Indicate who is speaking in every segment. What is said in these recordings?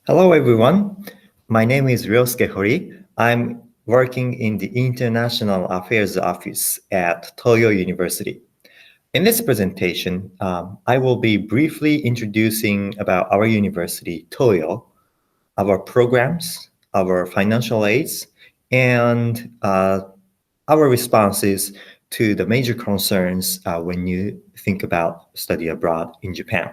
Speaker 1: Hello, everyone. My name is Ryosuke Hori. I'm working in the International Affairs Office at Toyo University. In this presentation, I will be briefly introducing about our university, Toyo, our programs, our financial aids, and our responses to the major concerns when you think about study abroad in Japan.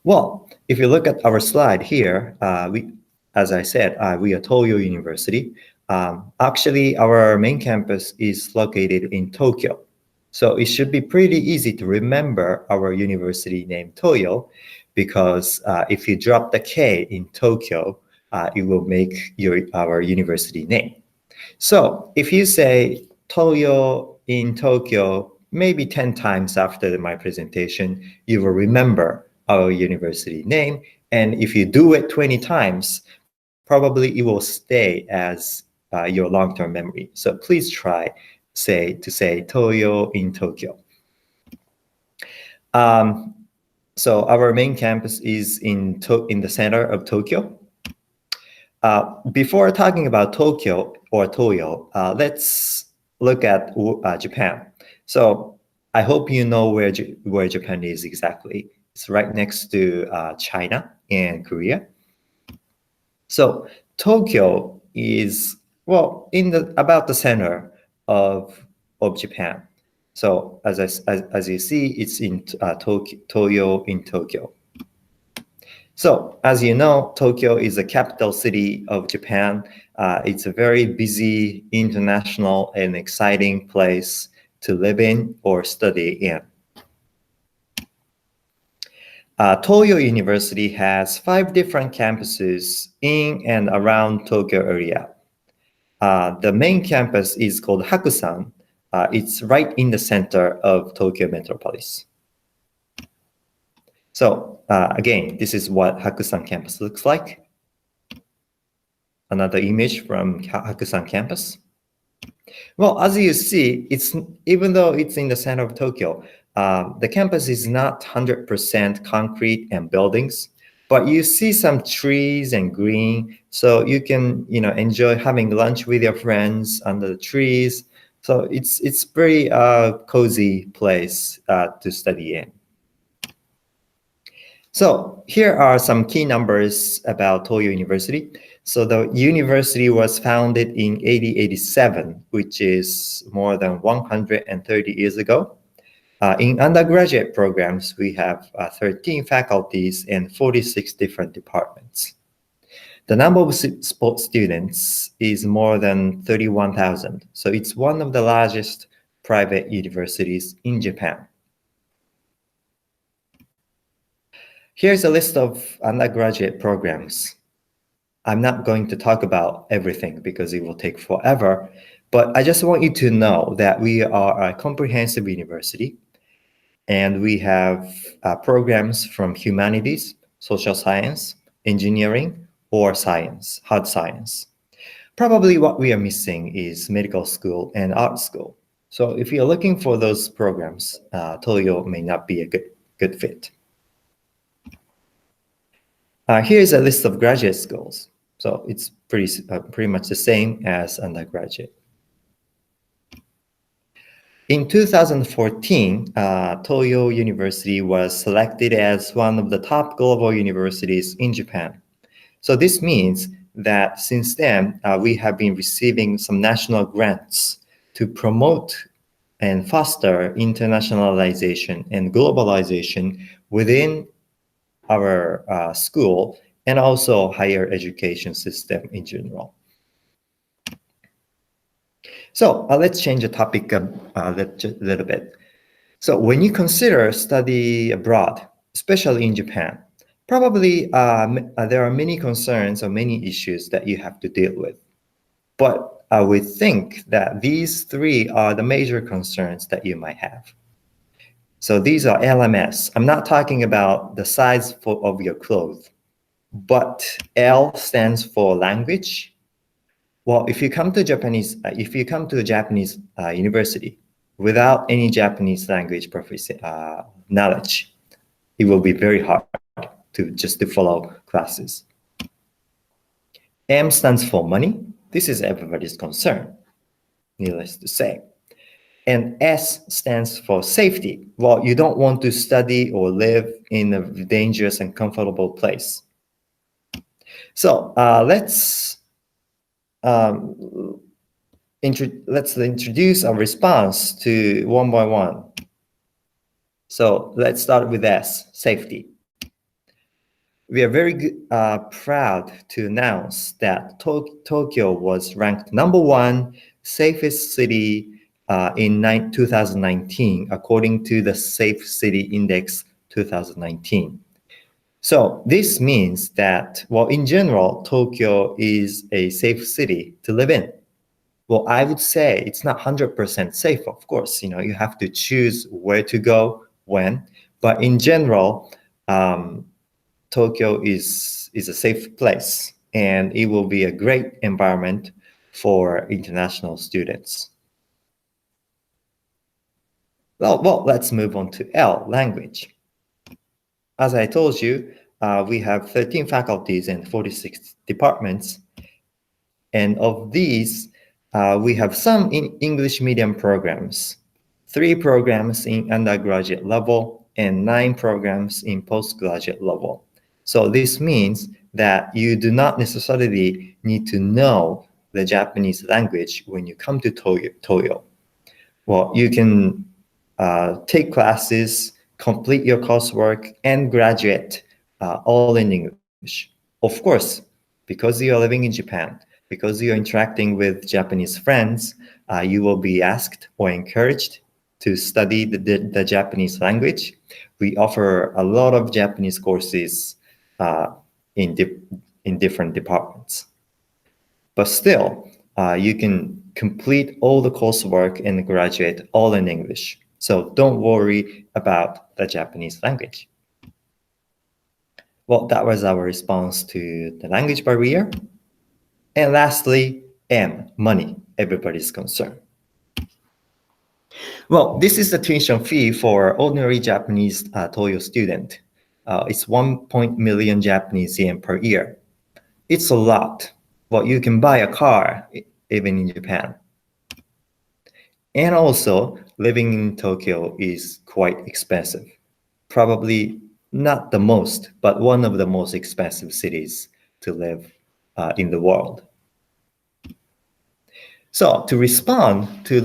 Speaker 1: Well, if you look at our slide here, as I said, we are Toyo University. Actually, our main campus is located in Tokyo. So it should be pretty easy to remember our university name Toyo, because if you drop the K in Tokyo, it will make our university name. So if you say Toyo in Tokyo, maybe 10 times after my presentation, you will remember our university name. And if you do it 20 times, probably it will stay as your long-term memory. So please try to say Toyo in Tokyo. So our main campus is in the center of Tokyo. Before talking about Tokyo or Toyo, let's look at Japan. So I hope you know where Japan is exactly. It's right next to China and Korea. So Tokyo is, well, about the center of Japan. So as you see, it's in Toyo in Tokyo. So as you know, Tokyo is the capital city of Japan. It's a very busy, international, and exciting place to live in or study in. Toyo University has 5 different campuses in and around Tokyo area. The main campus is called Hakusan. It's right in the center of Tokyo metropolis. So again, this is what Hakusan campus looks like. Another image from Hakusan campus. Well, as you see, even though it's in the center of Tokyo, the campus is not 100% concrete and buildings, but you see some trees and green, so you can enjoy having lunch with your friends under the trees. So it's very cozy place to study in. So here are some key numbers about Toyo University. So the university was founded in 1887, which is more than 130 years ago. In undergraduate programs, we have 13 faculties and 46 different departments. The number of students is more than 31,000. So it's one of the largest private universities in Japan. Here's a list of undergraduate programs. I'm not going to talk about everything because it will take forever, but I just want you to know that we are a comprehensive university, and we have programs from humanities, social science, engineering, or science, hard science. Probably what we are missing is medical school and art school. So if you're looking for those programs, Toyo may not be a good fit. Here's a list of graduate schools. So it's pretty much the same as undergraduate. In 2014, Toyo University was selected as one of the top global universities in Japan. So this means that since then, we have been receiving some national grants to promote and foster internationalization and globalization within our school and also higher education system in general. So let's change the topic a little bit. So when you consider study abroad, especially in Japan, probably there are many concerns or many issues that you have to deal with. But I would think that these 3 are the major concerns that you might have. So these are LMS. I'm not talking about the size of your clothes, but L stands for language. Well, if you come to a Japanese university without any Japanese language knowledge, it will be very hard to follow classes. M stands for money. This is everybody's concern, needless to say. And S stands for safety. Well, you don't want to study or live in a dangerous and comfortable place. So let's introduce a response to one by one. So let's start with S, safety. We are very proud to announce that Tokyo was ranked #1 safest city in 2019, according to the Safe City Index 2019. So this means that, well, in general, Tokyo is a safe city to live in. Well, I would say it's not 100% safe, of course. You have to choose where to go, when. But in general, Tokyo is a safe place, and it will be a great environment for international students. Well, let's move on to L, language. As I told you, we have 13 faculties and 46 departments. And of these, we have some in English medium programs, 3 programs in undergraduate level, and 9 programs in postgraduate level. So this means that you do not necessarily need to know the Japanese language when you come to Toyo. Well, you can take classes, complete your coursework, and graduate all in English. Of course, because you are living in Japan, because you're interacting with Japanese friends, you will be asked or encouraged to study the Japanese language. We offer a lot of Japanese courses in different departments. But still, you can complete all the coursework and graduate all in English. So don't worry about the Japanese language. Well, that was our response to the language barrier. And lastly, M, money, everybody's concern. Well, this is the tuition fee for ordinary Japanese Toyo student. It's 1 million Japanese yen per year. It's a lot. Well, you can buy a car even in Japan. And also, living in Tokyo is quite expensive. Probably not the most, but one of the most expensive cities to live in the world. So to respond to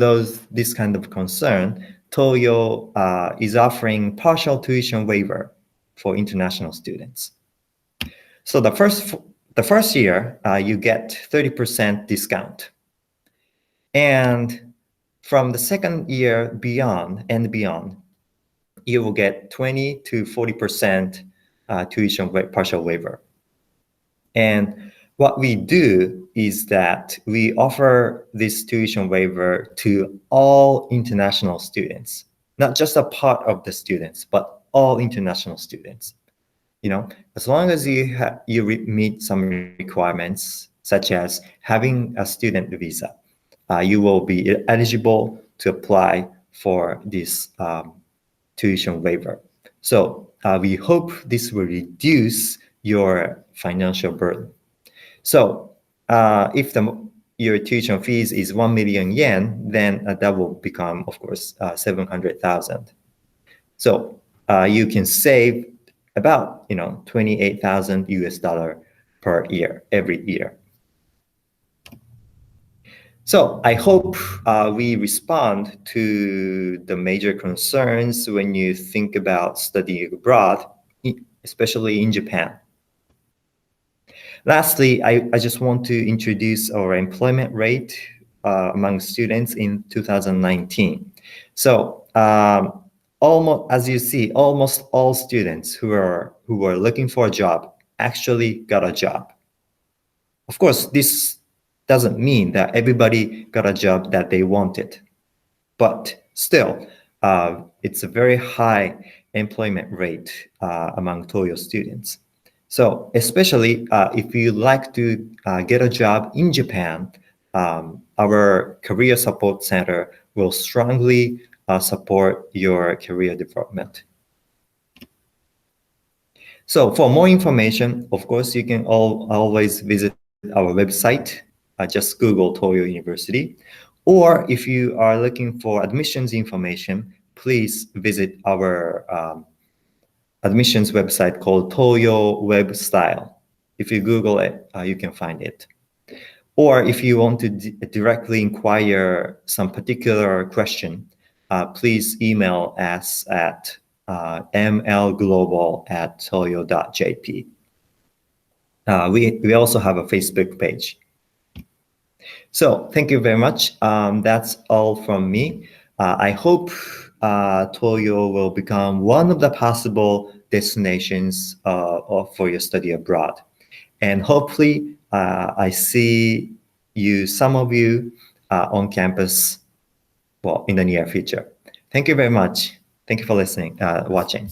Speaker 1: this kind of concern, Toyo is offering partial tuition waiver for international students. So the first year, you get 30% discount. And from the second year beyond, you will get 20 to 40% tuition partial waiver. And what we do is that we offer this tuition waiver to all international students, not just a part of the students, but all international students. As long as you meet some requirements, such as having a student visa, you will be eligible to apply for this tuition waiver. So we hope this will reduce your financial burden. So if your tuition fees is 1 million yen, then that will become, of course, 700,000. So you can save about 28,000 US dollar per year, every year. So I hope we respond to the major concerns when you think about studying abroad, especially in Japan. Lastly, I just want to introduce our employment rate among students in 2019. So almost, as you see, almost all students who are looking for a job actually got a job. Of course, this doesn't mean that everybody got a job that they wanted, but still, it's a very high employment rate among Toyo students. So especially if you like to get a job in Japan, our Career Support Center will strongly support your career development. So for more information, of course, you can always visit our website. Just Google Toyo University. Or if you are looking for admissions information, please visit our admissions website called Toyo Web Style. If you Google it, you can find it. Or if you want to directly inquire some particular question, please email us at mlglobal@toyo.jp. We also have a Facebook page. So thank you very much. That's all from me. I hope Toyo will become one of the possible destinations for your study abroad. And hopefully I see some of you on campus, in the near future. Thank you very much. Thank you for listening, watching.